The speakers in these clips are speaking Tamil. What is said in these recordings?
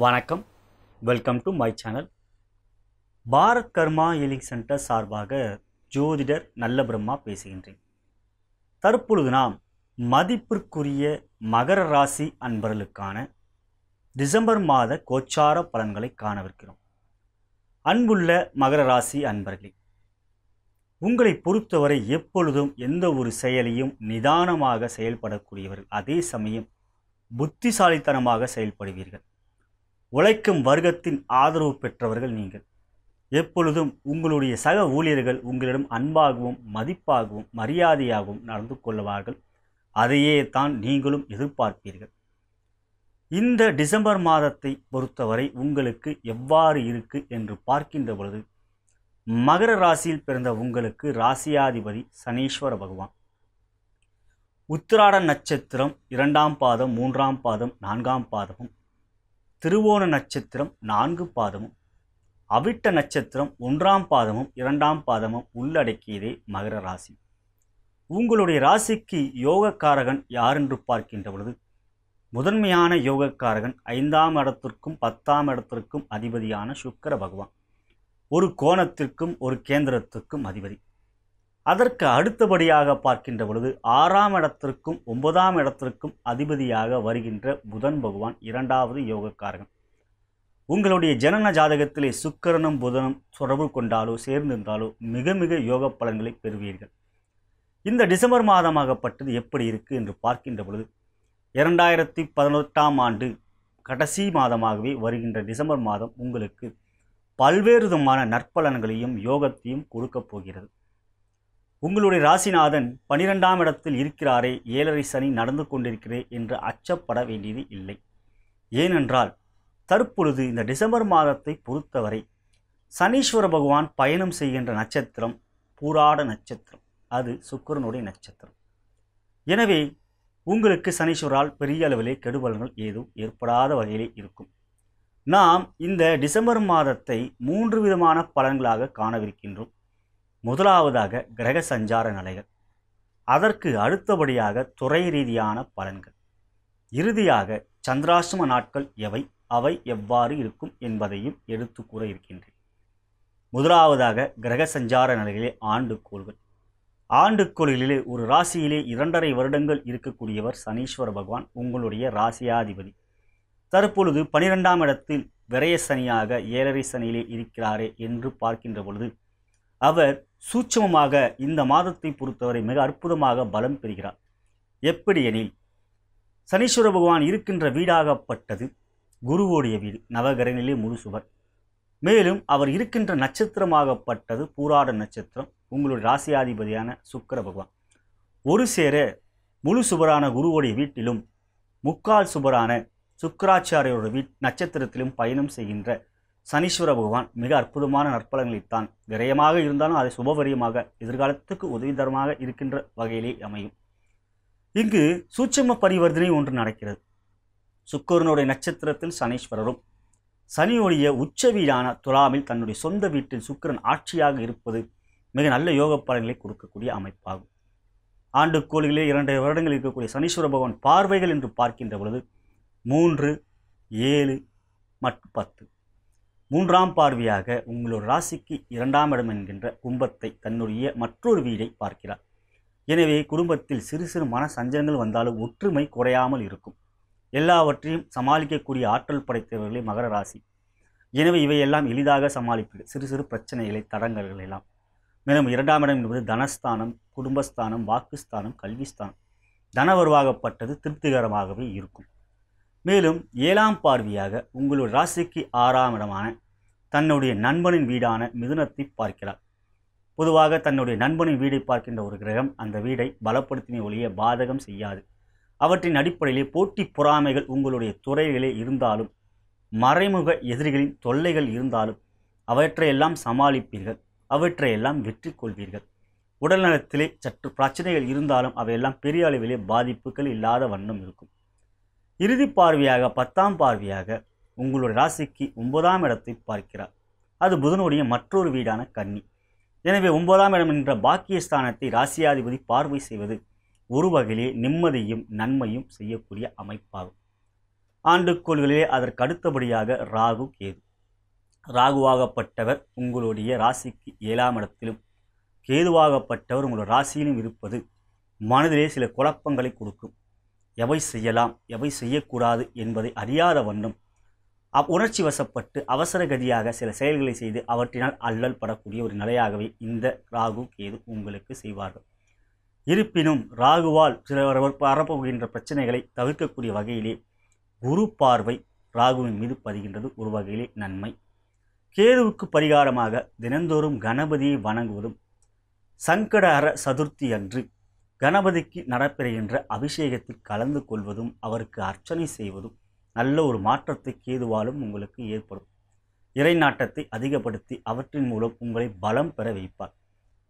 வணக்கம், welcome to my channel. Bharat karma healing centre சார்பாக ஜோதிடர் நல்ல பிரம்மா பேசுகின்றேன். தற்பொழுது நாம் மதிப்பிற்குரிய மகர ராசி அன்பர்களுக்கான டிசம்பர் மாத கோச்சார பலன்களை காணவிருக்கிறோம். அன்புள்ள மகர ராசி அன்பர்களே, உங்களை பொறுத்தவரை எப்பொழுதும் எந்த ஒரு செயலையும் நிதானமாக செயல்படக்கூடியவர்கள், அதே சமயம் புத்திசாலித்தனமாக செயல்படுவீர்கள். உழைக்கும் வர்க்கத்தின் ஆதரவு பெற்றவர்கள் நீங்கள். எப்பொழுதும் உங்களுடைய சக ஊழியர்கள் உங்களிடம் அன்பாகவும் மதிப்பாகவும் மரியாதையாகவும் நடந்து கொள்வார்கள். அதையே தான் நீங்களும் எதிர்பார்ப்பீர்கள். இந்த டிசம்பர் மாதத்தை பொறுத்தவரை உங்களுக்கு எவ்வாறு இருக்கு என்று பார்க்கின்ற பொழுது, மகர ராசியில் பிறந்த உங்களுக்கு ராசியாதிபதி சனீஸ்வர பகவான் உத்திராட நட்சத்திரம் 2ஆம் பாதம் 3ஆம் பாதம் 4ஆம் பாதமும், திருவோண நட்சத்திரம் 4 பாதமும், அவிட்ட நட்சத்திரம் 1ஆம் பாதமும் 2ஆம் பாதமும் உள்ளடக்கியதே மகர ராசி. உங்களுடைய ராசிக்கு யோகக்காரகன் யார் என்று பார்க்கின்ற பொழுது, முதன்மையான யோகக்காரகன் 5ஆம் இடத்திற்கும் 10ஆம் இடத்திற்கும் அதிபதியான சுக்கிர பகவான், ஒரு கோணத்திற்கும் ஒரு கேந்திரத்திற்கும் அதிபதி. அதற்கு அடுத்தபடியாக பார்க்கின்ற பொழுது 6ஆம் இடத்திற்கும் 9ஆம் இடத்திற்கும் அதிபதியாக வருகின்ற புதன் பகவான் 2வது யோகக்காரகன். உங்களுடைய ஜனன ஜாதகத்திலே சுக்கிரனும் புதனும் தொடர்பு கொண்டாலோ சேர்ந்திருந்தாலோ மிக மிக யோக பலன்களை பெறுவீர்கள். இந்த டிசம்பர் மாதமாகப்பட்டது எப்படி இருக்கு என்று பார்க்கின்ற பொழுது, 2018ஆம் ஆண்டு கடைசி மாதமாகவே வருகின்ற டிசம்பர் மாதம் உங்களுக்கு பல்வேறு விதமான நற்பலன்களையும் யோகத்தையும் கொடுக்கப் போகிறது. உங்களுடைய ராசிநாதன் 12ஆம் இடத்தில் இருக்கிறாரே, 7.5 சனி நடந்து கொண்டிருக்கிறே என்று அச்சப்பட வேண்டியது இல்லை. ஏனென்றால் தற்பொழுது இந்த டிசம்பர் மாதத்தை பொறுத்தவரை சனீஸ்வர பகவான் பயணம் செய்கின்ற நட்சத்திரம் பூராட நட்சத்திரம், அது சுக்கிரனுடைய நட்சத்திரம். எனவே உங்களுக்கு சனீஸ்வரால் பெரிய அளவிலே கெடுபலன்கள் ஏதும் ஏற்படாத வகையிலே இருக்கும். நாம் இந்த டிசம்பர் மாதத்தை 3 விதமான பலன்களாக காணவிருக்கின்றோம். முதலாவதாக கிரக சஞ்சார நிலைகள், அதற்கு அடுத்தபடியாக துறை ரீதியான பலன்கள், இறுதியாக சந்திராஷ்டம நாட்கள் எவை, அவை எவ்வாறு இருக்கும் என்பதையும் எடுத்து கூற இருக்கின்றேன். முதலாவதாக கிரக சஞ்சார நிலைகளிலே ஆண்டுக்கோள்கள். ஆண்டுக்கோள்களிலே ஒரு ராசியிலே 2.5 வருடங்கள் இருக்கக்கூடியவர் சனீஸ்வர பகவான், உங்களுடைய ராசியாதிபதி. தற்பொழுது 12ஆம் இடத்தில் விரய சனியாக 7.5 சனியிலே இருக்கிறாரே என்று பார்க்கின்ற பொழுது, அவர் சூட்சமமாக இந்த மாதத்தை பொறுத்தவரை மிக அற்புதமாக பலம் பெறுகிறார். எப்படி எனில், சனீஸ்வர பகவான் இருக்கின்ற வீடாகப்பட்டது குருவோடைய வீடு, நவகிரகங்களிலே முழு சுவர். மேலும் அவர் இருக்கின்ற நட்சத்திரமாகப்பட்டது பூராட நட்சத்திரம், உங்களுடைய ராசியாதிபதியான சுக்கிர பகவான். ஒரு சேர முழு சுபரான குருவோடைய வீட்டிலும் முக்கால் சுபரான சுக்கராச்சாரியோட நட்சத்திரத்திலும் பயணம் செய்கின்ற சனீஸ்வர பகவான் மிக அற்புதமான நற்பலன்களைத்தான், விரயமாக இருந்தாலும் அதை சுபவரியமாக எதிர்காலத்துக்கு உதவிதரமாக இருக்கின்ற வகையிலே அமையும். இங்கு சூட்சும பரிவர்த்தனை ஒன்று நடக்கிறது. சுக்கிரனுடைய நட்சத்திரத்தில் சனீஸ்வரரும், சனியுடைய உச்ச வீடான துலாமில் தன்னுடைய சொந்த வீட்டில் சுக்கிரன் ஆட்சியாக இருப்பது மிக நல்ல யோக பலன்களை கொடுக்கக்கூடிய அமைப்பாகும். ஆண்டுக்கோளிலே 2 வருடங்கள் இருக்கக்கூடிய சனீஸ்வர பகவான் பார்வைகள் என்று பார்க்கின்ற பொழுது 3, 7 மற்றும் 10. 3ஆம் பார்வையாக உங்களோட ராசிக்கு 2ஆம் இடம் என்கின்ற கும்பத்தை, தன்னுடைய மற்றொரு வீடை பார்க்கிறார். எனவே குடும்பத்தில் சிறு சிறு மன சஞ்சலங்கள் வந்தாலும் ஒற்றுமை குறையாமல் இருக்கும். எல்லாவற்றையும் சமாளிக்கக்கூடிய ஆற்றல் படைத்தவர்களே மகர ராசி. எனவே இவையெல்லாம் எளிதாக சமாளிப்பீர்கள், சிறு சிறு பிரச்சனைகளை, தடங்கல்கள் எல்லாம். மேலும் 2ஆம் இடம் என்பது தனஸ்தானம், குடும்பஸ்தானம், வாக்குஸ்தானம், கல்விஸ்தானம். தனவருவாகப்பட்டது திருப்திகரமாகவே இருக்கும். மேலும் 7ஆம் பார்வையாக உங்களுடைய ராசிக்கு 6ஆம் இடமான தன்னுடைய நண்பனின் வீடான மிதுனத்தை பார்க்கிறார். பொதுவாக தன்னுடைய நண்பனின் வீடை பார்க்கின்ற ஒரு கிரகம் அந்த வீடை பலப்படுத்தின ஒழிய பாதகம் செய்யாது. அவற்றின் அடிப்படையிலே போட்டி பொறாமைகள் உங்களுடைய துறைகளே இருந்தாலும், மறைமுக எதிரிகளின் தொல்லைகள் இருந்தாலும் அவற்றையெல்லாம் சமாளிப்பீர்கள், அவற்றையெல்லாம் வெற்றி கொள்வீர்கள். உடல்நலத்திலே சற்று பிரச்சனைகள் இருந்தாலும் அவையெல்லாம் பெரிய அளவிலே பாதிப்புகள் இல்லாத வண்ணம் இருக்கும். இறுதி பார்வையாக 10ஆம் பார்வையாக உங்களுடைய ராசிக்கு 9ஆம் இடத்தை பார்க்கிறார். அது புதனுடைய மற்றொரு வீடான கன்னி. எனவே 9ஆம் இடம் என்ற பாக்கியஸ்தானத்தை ராசியாதிபதி பார்வை செய்வது ஒரு வகையிலே நிம்மதியும் நன்மையும் செய்யக்கூடிய அமைப்பாகும். ஆண்டுக்கோள்களிலே அதற்கு அடுத்தபடியாக ராகு கேது. ராகுவாகப்பட்டவர் உங்களுடைய ராசிக்கு 7ஆம் இடத்திலும் கேதுவாகப்பட்டவர் உங்களுடைய ராசியிலும் இருப்பது மனதிலே சில குழப்பங்களை கொடுக்கும். எவை செய்யலாம் எவை செய்யக்கூடாது என்பதை அறியாத வண்ணம் உணர்ச்சி வசப்பட்டு அவசரகதியாக சில செயல்களை செய்து அவற்றினால் அல்லல் படக்கூடிய ஒரு நிலையாகவே இந்த ராகு கேது உங்களுக்கு செய்வார்கள். இருப்பினும் ராகுவால் சில வரப்போகின்ற பிரச்சனைகளை தவிர்க்கக்கூடிய வகையிலே குரு பார்வை ராகுவின் மீது பதிகின்றது ஒரு வகையிலே நன்மை. கேதுவுக்கு பரிகாரமாக தினந்தோறும் கணபதியை வணங்குவதும் சங்கடஹர சதுர்த்தி அன்று கணபதிக்கு நடைபெறுகின்ற அபிஷேகத்தில் கலந்து கொள்வதும் அவருக்கு அர்ச்சனை செய்வதும் நல்ல ஒரு மாற்றத்தை கேதுவாலும் உங்களுக்கு ஏற்படும். இறை நாட்டத்தை அதிகப்படுத்தி அவற்றின் மூலம் உங்களை பலம் பெற வைப்பார்.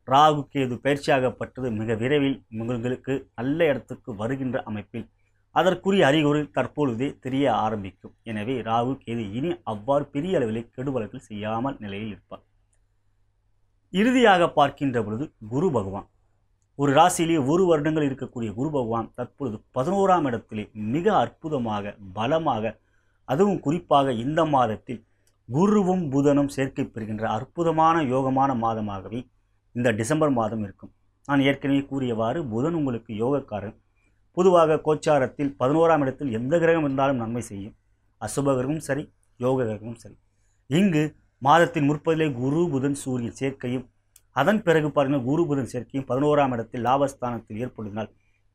ராகு கேது பயிற்சியாகப்பட்டது மிக விரைவில் உங்களுக்கு நல்ல இடத்துக்கு வருகின்ற அமைப்பில் அதற்குரிய அறிகுறி தற்பொழுதே தெரிய ஆரம்பிக்கும். எனவே ராகு கேது இனி அவ்வாறு பெரிய அளவிலே கெடுபலர்கள் செய்யாமல் நிலையில் இருப்பார். இறுதியாக பார்க்கின்ற பொழுது குரு பகவான் ஒரு ராசியிலேயே 1 வருடங்கள் இருக்கக்கூடிய குரு பகவான் தற்பொழுது 11ஆம் இடத்திலே மிக அற்புதமாக பலமாக, அதுவும் குறிப்பாக இந்த மாதத்தில் குருவும் புதனும் சேர்க்கை பெறுகின்ற அற்புதமான யோகமான மாதமாகவே இந்த டிசம்பர் மாதம் இருக்கும். நான் ஏற்கனவே கூறியவாறு புதன் உங்களுக்கு யோகக்காரன். பொதுவாக கோச்சாரத்தில் 11ஆம் இடத்தில் எந்த கிரகம் இருந்தாலும் நன்மை செய்யும். அசுப கிரகமும் சரி, யோக கிரகமும் சரி. இங்கு மாதத்தின் முற்பதிலே குரு புதன் சூரியன் சேர்க்கையும் அதன் பிறகு பாருங்கள் குரு புதன் சேர்க்கையும் 11ஆம் இடத்தில் லாபஸ்தானத்தில் ஏற்படுத்தினால்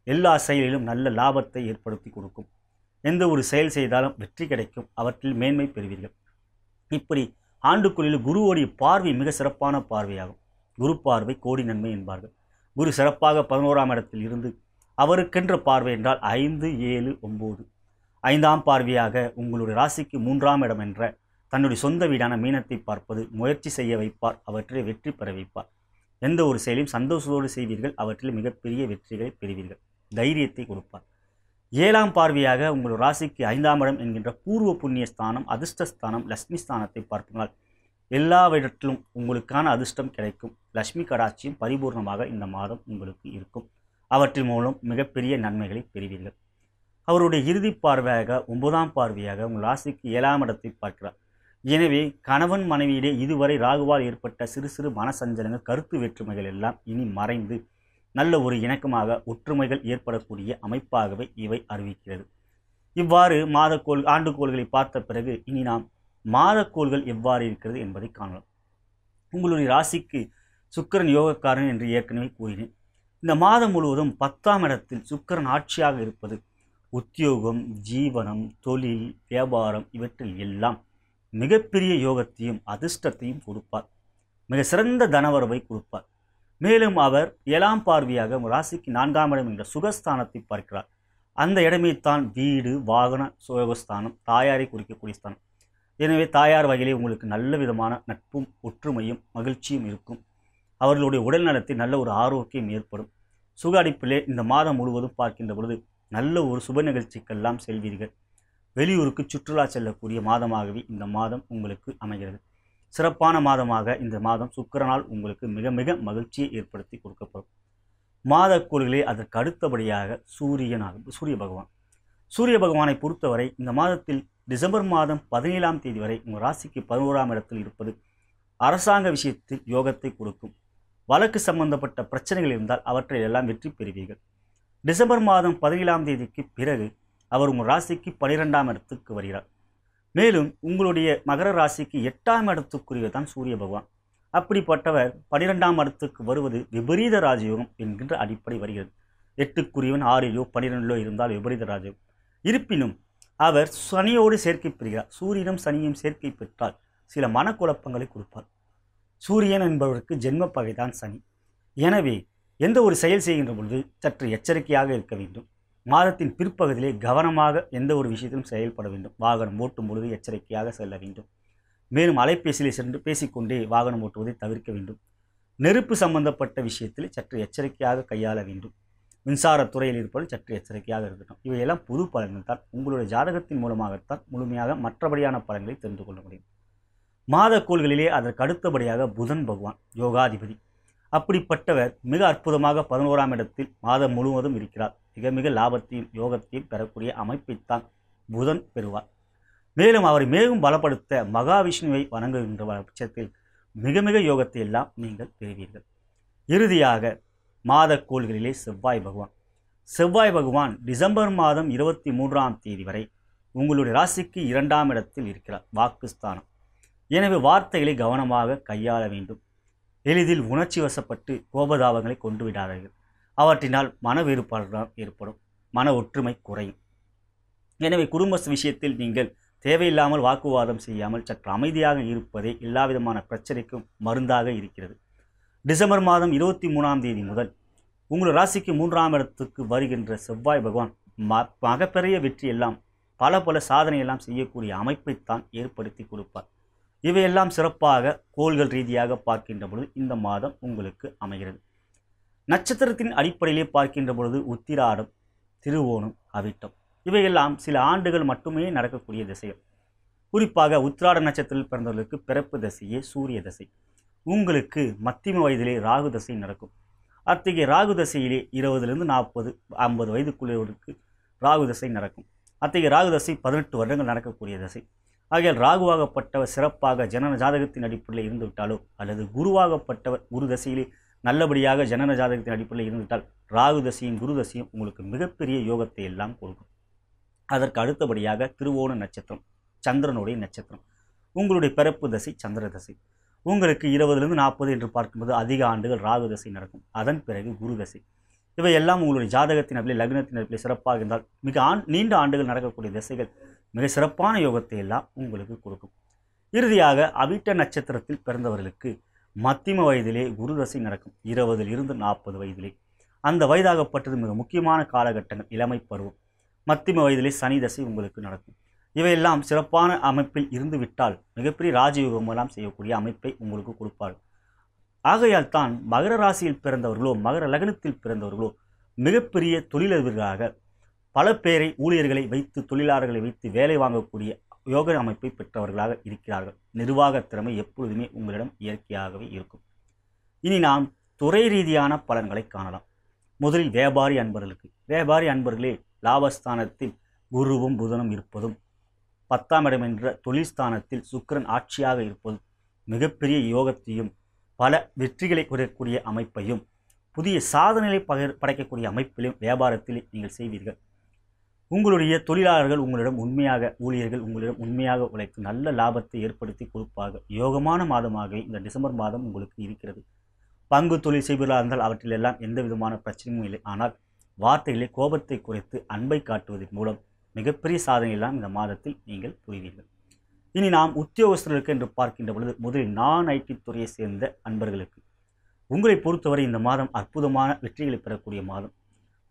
எல்லா செயலிலும் நல்ல லாபத்தை ஏற்படுத்தி கொடுக்கும். எந்த ஒரு செயல் செய்தாலும் வெற்றி கிடைக்கும், அவற்றில் மேன்மை பெறுவீர்கள். இப்படி ஆண்டுக்குள்ளில் குருவோடைய பார்வை மிக சிறப்பான பார்வையாகும். குரு பார்வை கோடி நன்மை என்பார்கள். குரு சிறப்பாக 11ஆம் இடத்தில் இருந்து அவருக்கென்ற பார்வை என்றால் 5, 7, 9 5ஆம் பார்வையாக உங்களுடைய ராசிக்கு 3ஆம் இடம் என்ற தன்னுடைய சொந்த வீடான மீனத்தை பார்ப்பது முயற்சி செய்ய வைப்பார். அவற்றை வெற்றி பெற வைப்பார். எந்த ஒரு செயலையும் சந்தோஷத்தோடு செய்வீர்கள், அவற்றில் மிகப்பெரிய வெற்றிகளை பெறுவீர்கள். தைரியத்தை கொடுப்பார். 7ஆம் பார்வையாக உங்கள் ராசிக்கு 5ஆம் இடம் என்கின்ற பூர்வ புண்ணிய ஸ்தானம், அதிர்ஷ்டஸ்தானம், லட்சுமி ஸ்தானத்தை பார்ப்பதால் எல்லாவற்றிலும் உங்களுக்கான அதிர்ஷ்டம் கிடைக்கும். லட்சுமி கடாட்சியும் பரிபூர்ணமாக இந்த மாதம் உங்களுக்கு இருக்கும். அவற்றின் மூலம் மிகப்பெரிய நன்மைகளை பெறுவீர்கள். அவருடைய இறுதி பார்வையாக 9ஆம் பார்வையாக உங்கள் ராசிக்கு 7ஆம் இடத்தை பார்க்கிறார். எனவே கணவன் மனைவியிடையே இதுவரை ராகுவால் ஏற்பட்ட சிறு சிறு மனசஞ்சலங்கள், கருத்து வேற்றுமைகள் எல்லாம் இனி மறைந்து நல்ல ஒரு இணக்கமாக ஒற்றுமைகள் ஏற்படக்கூடிய அமைப்பாகவே இவை அறிவிக்கிறது. இவ்வாறு ஆண்டுக்கோள்களை பார்த்த பிறகு இனி நாம் மாதக்கோள்கள் எவ்வாறு இருக்கிறது என்பதை காணலாம். உங்களுடைய ராசிக்கு சுக்கிரன் யோகக்காரன் என்று ஏற்கனவே கூறினேன். இந்த மாதம் முழுவதும் 10ஆம் இடத்தில் சுக்கிரன் ஆட்சியாக இருப்பது உத்தியோகம், ஜீவனம், தொழில், வியாபாரம் இவற்றில் எல்லாம் மிகப்பெரிய யோகத்தையும் அதிர்ஷ்டத்தையும் கொடுப்பார். மிக சிறந்த தனவரவை கொடுப்பார். மேலும் அவர் 7ஆம் பார்வையாக ராசிக்கு 4ஆம் இடம் என்ற சுகஸ்தானத்தை பார்க்கிறார். அந்த இடமே தான் வீடு, வாகன சுகஸ்தானம், தாயாரை குறிக்கக்கூடிய ஸ்தானம். எனவே தாயார் வகையிலே உங்களுக்கு நல்ல விதமான நட்பும் ஒற்றுமையும் மகிழ்ச்சியும் இருக்கும். அவர்களுடைய உடல் நலத்தில் நல்ல ஒரு ஆரோக்கியம் ஏற்படும். சுக அடிப்பிலே இந்த மாதம் முழுவதும் பார்க்கின்ற பொழுது நல்ல ஒரு சுப நிகழ்ச்சிக்கெல்லாம் செல்வீர்கள். வெளியூருக்கு சுற்றுலா செல்லக்கூடிய மாதமாகவே இந்த மாதம் உங்களுக்கு அமைகிறது. சிறப்பான மாதமாக இந்த மாதம் சுக்கிரனால் உங்களுக்கு மிக மிக மகிழ்ச்சியை ஏற்படுத்தி கொடுக்கப்படும். மாதக்கோள்களே அதற்கு அடுத்தபடியாக சூரிய பகவான். சூரிய பகவானை பொறுத்தவரை இந்த மாதத்தில் டிசம்பர் மாதம் 17ஆம் தேதி வரை உங்கள் ராசிக்கு 11ஆம் இடத்தில் இருப்பது அரசாங்க விஷயத்தில் யோகத்தை கொடுக்கும். வழக்கு சம்பந்தப்பட்ட பிரச்சனைகள் இருந்தால் அவற்றை எல்லாம் வெற்றி பெறுவீர்கள். டிசம்பர் மாதம் 17ஆம் தேதிக்கு பிறகு அவர் உங்கள் ராசிக்கு 12ஆம் இடத்துக்கு வருகிறார். மேலும் உங்களுடைய மகர ராசிக்கு 8ஆம் இடத்துக்குரியவர் தான் சூரிய பகவான். அப்படிப்பட்டவர் 12ஆம் இடத்துக்கு வருவது விபரீத ராஜயோகம் என்கின்ற அடிப்படை வருகிறது. 8க்குரியவன் 6லோ 12லோ இருந்தால் விபரீத ராஜயோகம். இருப்பினும் அவர் சனியோடு சேர்க்கை பெறுகிறார். சூரியனும் சனியும் சேர்க்கை பெற்றால் சில மனக்குழப்பங்களை கொடுப்பார். சூரியன் என்பவருக்கு ஜென்ம பகைதான் சனி. எனவே எந்த ஒரு செயல் செய்கின்ற பொழுது சற்று எச்சரிக்கையாக இருக்க வேண்டும். மாதத்தின் பிற்பகுதியிலே கவனமாக எந்த ஒரு விஷயத்திலும் செயல்பட வேண்டும். வாகனம் ஓட்டும் பொழுது எச்சரிக்கையாக செல்ல வேண்டும். மேலும் அலைபேசியிலே சென்று பேசிக்கொண்டே வாகனம் ஓட்டுவதை தவிர்க்க வேண்டும். நெருப்பு சம்பந்தப்பட்ட விஷயத்தில் சற்று எச்சரிக்கையாக கையாள வேண்டும். மின்சாரத்துறையில் இருப்பது சற்று எச்சரிக்கையாக இருக்கட்டும். இவையெல்லாம் பொது பலன்கள் தான். உங்களுடைய ஜாதகத்தின் மூலமாகத்தான் முழுமையாக மற்றபடியான பலன்களை தெரிந்து கொள்ள முடியும். மாதக்கோள்களிலே அதற்கு அடுத்தபடியாக புதன் பகவான் யோகாதிபதி. அப்படிப்பட்டவர் மிக அற்புதமாக 11ஆம் இடத்தில் மாதம் முழுவதும் இருக்கிறார். மிக மிக லாபத்தையும் யோகத்தையும் பெறக்கூடிய அமைப்பைத்தான் புதன் பெறுவார். மேலும் அவரை மேலும் பலப்படுத்த மகாவிஷ்ணுவை வணங்குகின்ற பட்சத்தில் மிக மிக யோகத்தை எல்லாம் நீங்கள் பெறுவீர்கள். இறுதியாக மாதக்கோள்களிலே செவ்வாய் பகவான் டிசம்பர் மாதம் 23ஆம் தேதி வரை உங்களுடைய ராசிக்கு 2ஆம் இடத்தில் இருக்கிறார், வாக்குஸ்தானம். எனவே வார்த்தைகளை கவனமாக கையாள வேண்டும். எளிதில் உணர்ச்சி வசப்பட்டு கோபதாபங்களை கொண்டு விடாதீர்கள். அவற்றினால் மன வேறுபாடுதான் ஏற்படும், மன ஒற்றுமை குறையும். எனவே குடும்ப விஷயத்தில் நீங்கள் தேவையில்லாமல் வாக்குவாதம் செய்யாமல் சற்று அமைதியாக இருப்பதே எல்லாவிதமான பிரச்சனைக்கும் மருந்தாக இருக்கிறது. டிசம்பர் மாதம் 23ஆம் தேதி முதல் உங்கள் ராசிக்கு 3ஆம் இடத்துக்கு வருகின்ற செவ்வாய் பகவான் மிகப்பெரிய வெற்றி எல்லாம் பல சாதனையெல்லாம் செய்யக்கூடிய அமைப்பைத்தான் ஏற்படுத்தி கொடுப்பார். இவையெல்லாம் சிறப்பாக கோள்கள் ரீதியாக பார்க்கின்ற பொழுது இந்த மாதம் உங்களுக்கு அமைகிறது. நட்சத்திரத்தின் அடிப்படையிலே பார்க்கின்ற பொழுது உத்திராடம், திருவோணம், அவிட்டம் இவையெல்லாம் சில ஆண்டுகள் மட்டுமே நடக்கக்கூடிய திசைகள். குறிப்பாக உத்திராட நட்சத்திரத்தில் பிறந்தவர்களுக்கு பிறப்பு தசையே சூரிய தசை. உங்களுக்கு மத்தியம வயதிலே ராகு தசை நடக்கும். அத்தகைய ராகு தசையிலே 20லிருந்து 40, 50 வயதுக்குள்ளவர்களுக்கு ராகு தசை நடக்கும். அத்தகைய ராகு தசை 18 வருடங்கள் நடக்கக்கூடிய தசை. ஆகையால் ராகுவாகப்பட்டவர் சிறப்பாக ஜனன ஜாதகத்தின் அடிப்படையில் இருந்துவிட்டாலோ அல்லது குருவாகப்பட்டவர் குரு தசையிலே நல்லபடியாக ஜனன ஜாதகத்தின் அடிப்படையில் இருந்துவிட்டால் ராகு தசையும் குரு தசையும் உங்களுக்கு மிகப்பெரிய யோகத்தை எல்லாம் கொடுக்கும். அதற்கு அடுத்தபடியாக திருவோண நட்சத்திரம், சந்திரனுடைய நட்சத்திரம். உங்களுடைய பிறப்பு தசை சந்திர தசை. உங்களுக்கு 20லிருந்து 40 என்று பார்க்கும்போது அதிக ஆண்டுகள் ராகு தசை நடக்கும். அதன் பிறகு குரு தசை. இவையெல்லாம் உங்களுடைய ஜாதகத்தின் அடிப்படையில் லக்னத்தின் அடிப்படையில் சிறப்பாக இருந்தால் நீண்ட ஆண்டுகள் நடக்கக்கூடிய திசைகள் மிக சிறப்பான யோகத்தை எல்லாம் உங்களுக்கு கொடுக்கும். இறுதியாக அவிட்ட நட்சத்திரத்தில் பிறந்தவர்களுக்கு மத்தியம வயதிலே குரு தசை நடக்கும். 20லிருந்து 40 வயதிலே. அந்த வயதாகப்பட்டது மிக முக்கியமான காலகட்டங்கள், இளமை பருவம். மத்தியம வயதிலே சனி தசை உங்களுக்கு நடக்கும். இவையெல்லாம் சிறப்பான அமைப்பில் இருந்துவிட்டால் மிகப்பெரிய ராஜயோகம் எல்லாம் செய்யக்கூடிய அமைப்பை உங்களுக்கு கொடுப்பார்கள். ஆகையால் தான் மகர ராசியில் பிறந்தவர்களோ மகர லக்னத்தில் பிறந்தவர்களோ மிகப்பெரிய தொழிலதிபர்களாக பல பேரை ஊழியர்களை வைத்து தொழிலாளர்களை வைத்து வேலை வாங்கக்கூடிய யோக அமைப்பை பெற்றவர்களாக இருக்கிறார்கள். நிர்வாக திறமை எப்பொழுதுமே உங்களிடம் இயற்கையாகவே இருக்கும். இனி நாம் துறை ரீதியான பலன்களை காணலாம். முதலில் வியாபாரி அன்பர்களே லாபஸ்தானத்தில் குருவும் புதனும் இருப்பதும் 10ஆம் இடம் என்ற தொழில் ஸ்தானத்தில் சுக்கிரன் ஆட்சியாக இருப்பதும் மிகப்பெரிய யோகத்தையும் பல வெற்றிகளை குறைக்கக்கூடிய அமைப்பையும் புதிய சாதனைகளை படைக்கக்கூடிய அமைப்பிலும் வியாபாரத்தில் நீங்கள் செய்வீர்கள். உங்களுடைய தொழிலாளர்கள் உங்களிடம் உண்மையாக, ஊழியர்கள் உங்களிடம் உண்மையாக உழைத்து நல்ல லாபத்தை ஏற்படுத்தி கொடுப்பார்கள். யோகமான மாதமாக இந்த டிசம்பர் மாதம் உங்களுக்கு இருக்கிறது. பங்கு தொழில் செய்வதாக இருந்தால் அவற்றில் எல்லாம் எந்த விதமான பிரச்சனையும் இல்லை. ஆனால் வார்த்தைகளை கோபத்தை குறைத்து அன்பை காட்டுவதன் மூலம் மிகப்பெரிய சாதனையெல்லாம் இந்த மாதத்தில் நீங்கள் புரிவீர்கள். இனி நாம் உத்தியோகஸ்தர்களுக்கு என்று பார்க்கின்ற பொழுது முதலில் நான் ஐடி துறையை சேர்ந்த அன்பர்களுக்கு உங்களை பொறுத்தவரை இந்த மாதம் அற்புதமான வெற்றிகளை பெறக்கூடிய மாதம்.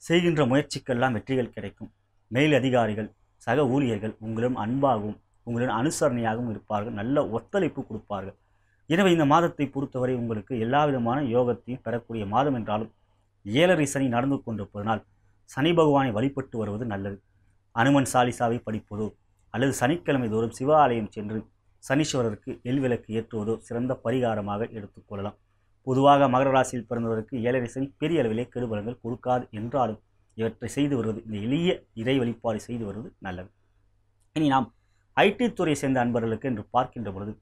செய்கின்ற முயற்சிக்கெல்லாம் வெற்றிகள் கிடைக்கும். மேல் அதிகாரிகள், சக ஊழியர்கள் உங்களிடம் அன்பாகவும் உங்களிடம் அனுசரணையாகவும் இருப்பார்கள். நல்ல ஒத்துழைப்பு கொடுப்பார்கள். எனவே இந்த மாதத்தை பொறுத்தவரை உங்களுக்கு எல்லா விதமான யோகத்தையும் பெறக்கூடிய மாதம் என்றாலும் 7.5 சனி நடந்து கொண்டிருப்பதனால் சனி பகவானை வழிபட்டு வருவது நல்லது. அனுமன் சாலிசாவை படிப்பதோ அல்லது சனிக்கிழமை தோறும் சிவ ஆலயம் சென்று சனீஸ்வரருக்கு எல்விளக்கு ஏற்றுவதோ சிறந்த பரிகாரமாக எடுத்துக்கொள்ளலாம். பொதுவாக மகர ராசியில் பிறந்தவருக்கு 7.5 சனி பெரிய அளவிலே கெடுபலங்கள் கொடுக்காது என்றாலும் இவற்றை செய்து வருவது, இந்த எளிய இறை வழிபாடு செய்து வருவது நல்லது. இனி நாம் ஐடி துறையை சேர்ந்த அன்பர்களுக்கு என்று பார்க்கின்ற பொழுது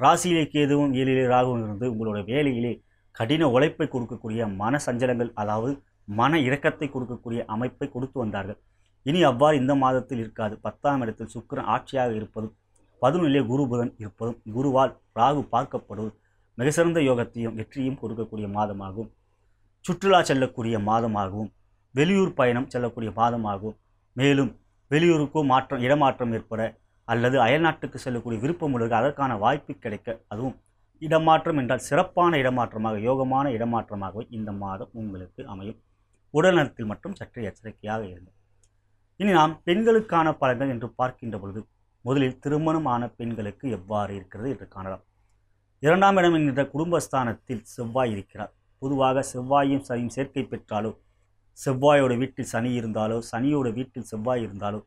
ராசியிலே கேதுவும் 7லே ராகுவும் இருந்து உங்களுடைய வேலையிலே கடின உழைப்பை கொடுக்கக்கூடிய மன சஞ்சலங்கள், அதாவது மன இரக்கத்தை கொடுக்கக்கூடிய அமைப்பை கொடுத்து வந்தார்கள். இனி அவ்வாறு இந்த மாதத்தில் இருக்காது. 10ஆம் இடத்தில் சுக்கிரன் ஆட்சியாக இருப்பதும் 11லே குரு புதன் இருப்பதும் குருவால் ராகு பார்க்கப்படுவதும் மிக சிறந்த யோகத்தையும் வெற்றியும் கொடுக்கக்கூடிய மாதமாகவும், சுற்றுலா செல்லக்கூடிய மாதமாகவும், வெளியூர் பயணம் செல்லக்கூடிய மாதமாகவும், மேலும் வெளியூருக்கோ இடமாற்றம் ஏற்பட அல்லது அயல்நாட்டுக்கு செல்லக்கூடிய விருப்பம் உள்ளது அதற்கான வாய்ப்பு கிடைக்க, அதுவும் இடமாற்றம் என்றால் சிறப்பான இடமாற்றமாக, யோகமான இடமாற்றமாகவே இந்த மாதம் உங்களுக்கு அமையும். உடல் நலத்தில் மட்டும் சற்று எச்சரிக்கையாக இருங்கள். இனி நாம் பெண்களுக்கான பலன்கள் என்று பார்க்கின்ற பொழுது முதலில் திருமணமான பெண்களுக்கு எவ்வாறு இருக்கிறது என்று காணலாம். 2ஆம் இடம் என்கின்ற குடும்பஸ்தானத்தில் செவ்வாய் இருக்கிறார். பொதுவாக செவ்வாயும் சனியும் சேர்க்கை பெற்றாலோ, செவ்வாயோட வீட்டில் சனி இருந்தாலோ, சனியோட வீட்டில் செவ்வாய் இருந்தாலோ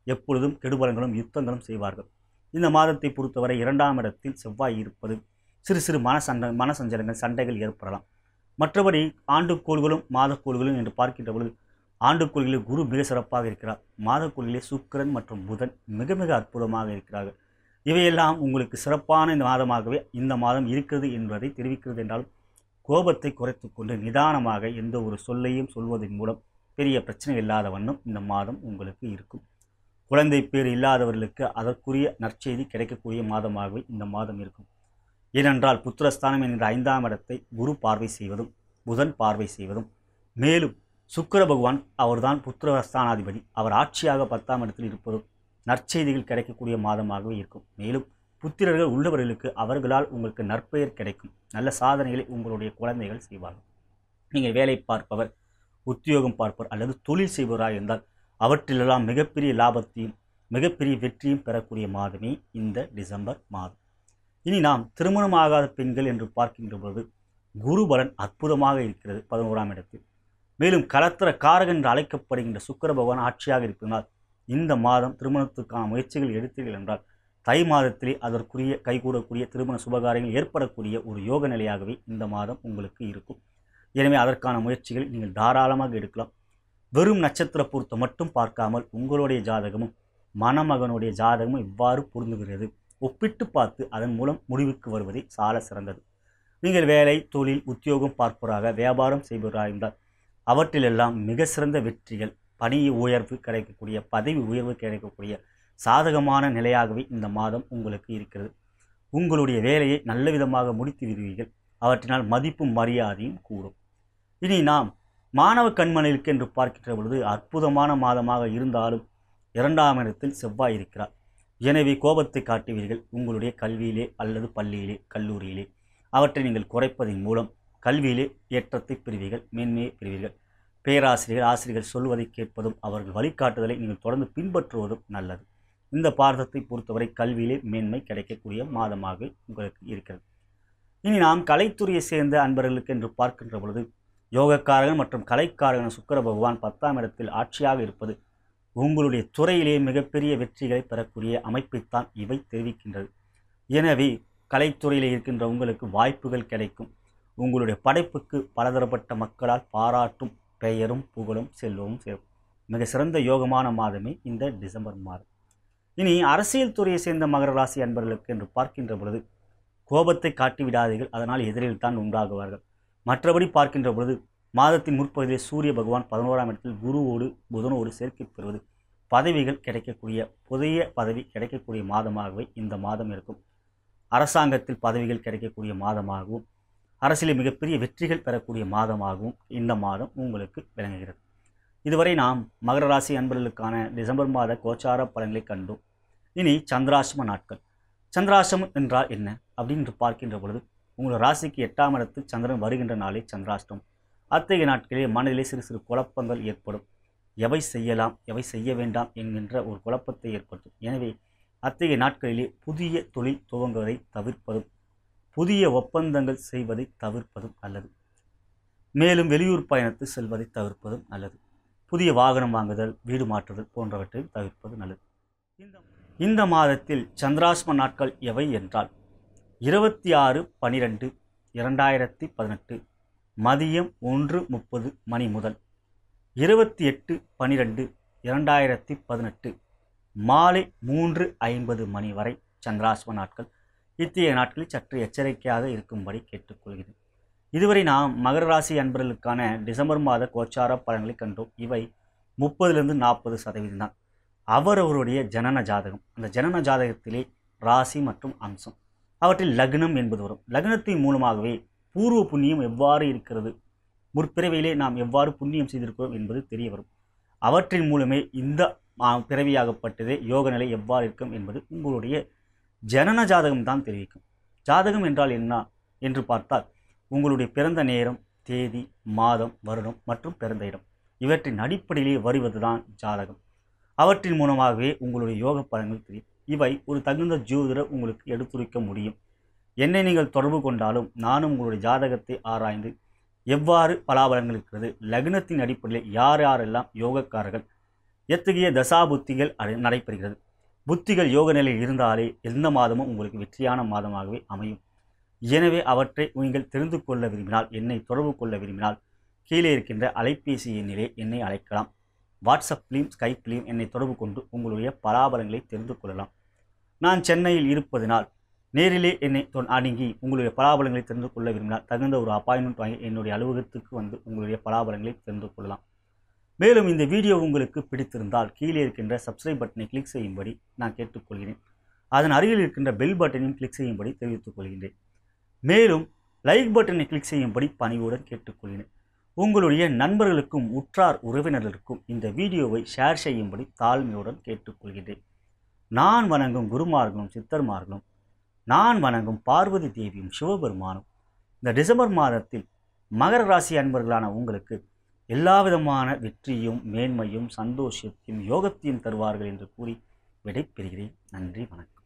எப்பொழுதும் கெடுபலங்களும் யுத்தங்களும் செய்வார்கள். இந்த மாதத்தை பொறுத்தவரை 2ஆம் இடத்தில் செவ்வாய் இருப்பது சிறு சிறு மனசஞ்சலங்கள், சண்டைகள் ஏற்படலாம். மற்றபடி ஆண்டுக்கோள்களும் மாதக்கோள்களும் என்று பார்க்கின்ற பொழுது ஆண்டுக்கொள்கையிலே குரு மிக சிறப்பாக இருக்கிறார். மாதக்கொள்கையிலே சுக்கிரன் மற்றும் புதன் மிக மிக அற்புதமாக இருக்கிறார்கள். இவையெல்லாம் உங்களுக்கு சிறப்பான இந்த மாதமாகவே இந்த மாதம் இருக்கிறது என்பதை தெரிவிக்கிறது. என்றாலும் கோபத்தை குறைத்து கொண்டு நிதானமாக எந்த ஒரு சொல்லையும் சொல்வதன் மூலம் பெரிய பிரச்சனை இல்லாத வண்ணம் இந்த மாதம் உங்களுக்கு இருக்கும். குழந்தை பேர் இல்லாதவர்களுக்கு அதற்குரிய நற்செய்தி கிடைக்கக்கூடிய மாதமாகவே இந்த மாதம் இருக்கும். ஏனென்றால் புத்திரஸ்தானம் என்கிற 5ஆம் இடத்தை குரு பார்வை செய்வதும் புதன் பார்வை செய்வதும், மேலும் சுக்கிர பகவான் அவர்தான் புத்திரஸ்தானாதிபதி, அவர் ஆட்சியாக 10ஆம் இடத்தில் இருப்பதும் நற்செய்திகள் கிடைக்கக்கூடிய மாதமாகவே இருக்கும். மேலும் புத்திரர்கள் உள்ளவர்களுக்கு அவர்களால் உங்களுக்கு நற்பெயர் கிடைக்கும். நல்ல சாதனைகளை உங்களுடைய குழந்தைகள் செய்வார்கள். நீங்கள் வேலை பார்ப்பவர், உத்தியோகம் பார்ப்பவர் அல்லது தொழில் செய்பவராக இருந்தால் அவற்றிலெல்லாம் மிகப்பெரிய லாபத்தையும் மிகப்பெரிய வெற்றியும் பெறக்கூடிய மாதமே இந்த டிசம்பர் மாதம். இனி நாம் திருமணமாகாத பெண்கள் என்று பார்க்கின்ற பொழுது குரு பலன் அற்புதமாக இருக்கிறது 11ஆம் இடத்தில். மேலும் கலத்திர காரகன் என்று அழைக்கப்படுகின்ற சுக்கிர பகவான் ஆட்சியாக இருப்பதனால் இந்த மாதம் திருமணத்துக்கான முயற்சிகள் எடுத்தீர்கள் என்றால் தை மாதத்திலே அதற்குரிய கைகூடக்கூடிய திருமண சுபகாரியங்கள் ஏற்படக்கூடிய ஒரு யோக நிலையாகவே இந்த மாதம் உங்களுக்கு இருக்கும். எனவே அதற்கான முயற்சிகள் நீங்கள் தாராளமாக எடுக்கலாம். வெறும் நட்சத்திர பொருத்தம் மட்டும் பார்க்காமல் உங்களுடைய ஜாதகமும் மணமகனுடைய ஜாதகமும் இவ்வாறு பொருந்துகிறது ஒப்பிட்டு பார்த்து அதன் மூலம் முடிவுக்கு வருவதே சால சிறந்தது. நீங்கள் வேலை, தொழில், உத்தியோகம் பார்ப்பவராக, வியாபாரம் செய்பவராக இருந்தால் அவற்றிலெல்லாம் மிக சிறந்த வெற்றிகள், பணி உயர்வு கிடைக்கக்கூடிய, பதவி உயர்வு கிடைக்கக்கூடிய சாதகமான நிலையாகவே இந்த மாதம் உங்களுக்கு இருக்கிறது. உங்களுடைய வேலையை நல்ல விதமாக முடித்து விடுவீர்கள். அவற்றினால் மதிப்பும் மரியாதையும் கூடும். இனி நாம் மாணவ கண்மணிகளுக்கு என்று பார்க்கின்ற பொழுது அற்புதமான மாதமாக இருந்தாலும் 2ஆம் இடத்தில் செவ்வாய் இருக்கிறார். எனவே கோபத்தை காட்டுவீர்கள். உங்களுடைய கல்வியிலே அல்லது பள்ளியிலே, கல்லூரியிலே அவற்றை நீங்கள் குறைப்பதன் மூலம் கல்வியிலே ஏற்றத்தை பெறுவீர்கள், மேன்மையை பெறுவீர்கள். பேராசிரியர்கள், ஆசிரியர்கள் சொல்வதை கேட்பதும் அவர்கள் வழிகாட்டுதலை நீங்கள் தொடர்ந்து பின்பற்றுவதும் நல்லது. இந்த பாரதத்தை பொறுத்தவரை கல்வியிலே மேன்மை கிடைக்கக்கூடிய மாதமாக உங்களுக்கு இருக்கிறது. இனி நாம் கலைத்துறையை சேர்ந்த அன்பர்களுக்கு என்று பார்க்கின்ற பொழுது யோகக்காரகன் மற்றும் கலைக்காரகன் சுக்கிர பகவான் 10ஆம் இடத்தில் ஆட்சியாக இருப்பது உங்களுடைய துறையிலே மிகப்பெரிய வெற்றிகளை பெறக்கூடிய அமைப்பைத்தான் இவை தெரிவிக்கின்றது. எனவே கலைத்துறையில் இருக்கின்ற உங்களுக்கு வாய்ப்புகள் கிடைக்கும். உங்களுடைய படைப்புக்கு பலதரப்பட்ட மக்களால் பாராட்டும் பெயரும் புகழும் செல்வமும் சேரும். மிக சிறந்த யோகமான மாதமே இந்த டிசம்பர் மாதம். இனி அரசியல் துறையை சேர்ந்த மகர ராசி அன்பர்களுக்கு என்று பார்க்கின்ற பொழுது கோபத்தை காட்டிவிடாதீர்கள், அதனால் எதிரில் தான் உண்டாகுவார்கள். மற்றபடி பார்க்கின்ற பொழுது மாதத்தின் முற்பகுதியில் சூரிய பகவான் 11ஆம் இடத்தில் குருவோடு புதனோடு சேர்க்கை பெறுவது பதவிகள் கிடைக்கக்கூடிய, புதிய பதவி கிடைக்கக்கூடிய மாதமாகவே இந்த மாதம் இருக்கும். அரசாங்கத்தில் பதவிகள் கிடைக்கக்கூடிய மாதமாகவும் அரசியலில் மிகப்பெரிய வெற்றிகள் பெறக்கூடிய மாதமாகவும் இந்த மாதம் உங்களுக்கு விளங்குகிறது. இதுவரை நாம் மகர ராசி அன்பர்களுக்கான டிசம்பர் மாத கோச்சார பலன்களை கண்டோம். இனி சந்திராஷ்டம நாட்கள். சந்திராஷ்டமம் என்றால் என்ன அப்படின்னு பார்க்கின்ற பொழுது உங்கள் ராசிக்கு 8ஆம் இடத்தில் சந்திரன் வருகின்ற நாளே சந்திராஷ்டமம். அத்தகைய நாட்களிலே மனதிலே சிறு சிறு குழப்பங்கள் ஏற்படும். எவை செய்யலாம், எவை செய்ய வேண்டாம் என்கின்ற ஒரு குழப்பத்தை ஏற்படுத்தும். எனவே அத்தகைய நாட்களிலே புதிய தொழில் துவங்குவதை தவிர்ப்பதும் புதிய ஒப்பந்தங்கள் செய்வதை தவிர்ப்பதும் நல்லது. மேலும் வெளியூர் பயணத்தை செல்வதை தவிர்ப்பதும் நல்லது. புதிய வாகனம் வாங்குதல், வீடு மாற்றுதல் போன்றவற்றை தவிர்ப்பது நல்லது. இந்த மாதத்தில் சந்திராஷ்டம நாட்கள் எவை என்றால் 26/12/2018 மதியம் 1:30 மணி முதல் 28/12/2018 மாலை 3:50 மணி வரை சந்திராஷ்டம நாட்கள். இத்தகைய நாட்களில் சற்று எச்சரிக்கையாக இருக்கும்படி கேட்டுக்கொள்கிறேன். இதுவரை நாம் மகர ராசி அன்பர்களுக்கான டிசம்பர் மாத கோச்சார பலன்களை கண்டோம். இவை 30லிருந்து 40% தான். அவரவருடைய ஜனன ஜாதகம், அந்த ஜனன ஜாதகத்திலே ராசி மற்றும் அம்சம், அவற்றில் லக்னம் என்பது வரும். லக்னத்தின் மூலமாகவே பூர்வ புண்ணியம் எவ்வாறு இருக்கிறது, முற்பிறவியிலே நாம் எவ்வாறு புண்ணியம் செய்திருக்கிறோம் என்பது தெரிய வரும். அவற்றின் மூலமே இந்த பிறவியாகப்பட்டதே யோக நிலை எவ்வாறு இருக்கும் என்பது உங்களுடைய ஜனன ஜாதகம் தான் தெரிவிக்கும். ஜாதகம் என்றால் என்ன என்று பார்த்தால் உங்களுடைய பிறந்த நேரம், தேதி, மாதம், வருடம் மற்றும் பிறந்த இடம் இவற்றின் அடிப்படையிலே வருவதுதான் ஜாதகம். அவற்றின் மூலமாகவே உங்களுடைய யோக பலன்கள் தெரியும். இவை ஒரு தகுந்த ஜோதிடர் உங்களுக்கு எடுத்துரைக்க முடியும். என்னை நீங்கள் தொடர்பு கொண்டாலும் நானும் உங்களுடைய ஜாதகத்தை ஆராய்ந்து எவ்வாறு பலாபலன்கள் இருக்கிறது, லக்னத்தின் அடிப்படையில் யார் யாரெல்லாம் யோகக்காரர்கள், எத்தகைய தசாபுத்திகள் நடைபெறுகிறது, புத்திகள் யோக நிலையில் இருந்தாலே எந்த மாதமும் உங்களுக்கு வெற்றியான மாதமாகவே அமையும். எனவே அவற்றை நீங்கள் தெரிந்து கொள்ள விரும்பினால், என்னை தொடர்பு கொள்ள விரும்பினால் கீழே இருக்கின்ற அலைபேசி எண்ணிலே என்னை அழைக்கலாம். வாட்ஸ்அப்லேயும் ஸ்கைப்லேயும் என்னை தொடர்பு கொண்டு உங்களுடைய பலாபலங்களை தெரிந்து கொள்ளலாம். நான் சென்னையில் இருப்பதனால் நேரிலே என்னை அணுகி உங்களுடைய பலாபலங்களை தெரிந்து கொள்ள விரும்பினால் தகுந்த ஒரு அப்பாயின்மெண்ட் வாங்கி என்னுடைய அலுவலகத்துக்கு வந்து உங்களுடைய பலாபலங்களை தெரிந்து கொள்ளலாம். மேலும் இந்த வீடியோ உங்களுக்கு பிடித்திருந்தால் கீழே இருக்கின்ற சப்ஸ்கிரைப் பட்டனை கிளிக் செய்யும்படி நான் கேட்டுக்கொள்கிறேன். அதன் அருகில் இருக்கின்ற பெல் பட்டனையும் கிளிக் செய்யும்படி தெரிவித்துக் கொள்கின்றேன். மேலும் லைக் பட்டனை கிளிக் செய்யும்படி பணிவுடன் கேட்டுக்கொள்கிறேன். உங்களுடைய நண்பர்களுக்கும் உற்றார் உறவினர்களுக்கும் இந்த வீடியோவை ஷேர் செய்யும்படி தாழ்மையுடன் கேட்டுக்கொள்கிறேன். நான் வணங்கும் குருமார்களும் சித்தர்மார்களும், நான் வணங்கும் பார்வதி தேவியும் சிவபெருமானும் இந்த டிசம்பர் மாதத்தில் மகர ராசி அன்பர்களான உங்களுக்கு எல்லா விதமான வெற்றியும் மேன்மையும் சந்தோஷத்தையும் யோகத்தையும் தருவார்கள் என்று கூறி விடைபெறுகிறேன். நன்றி, வணக்கம்.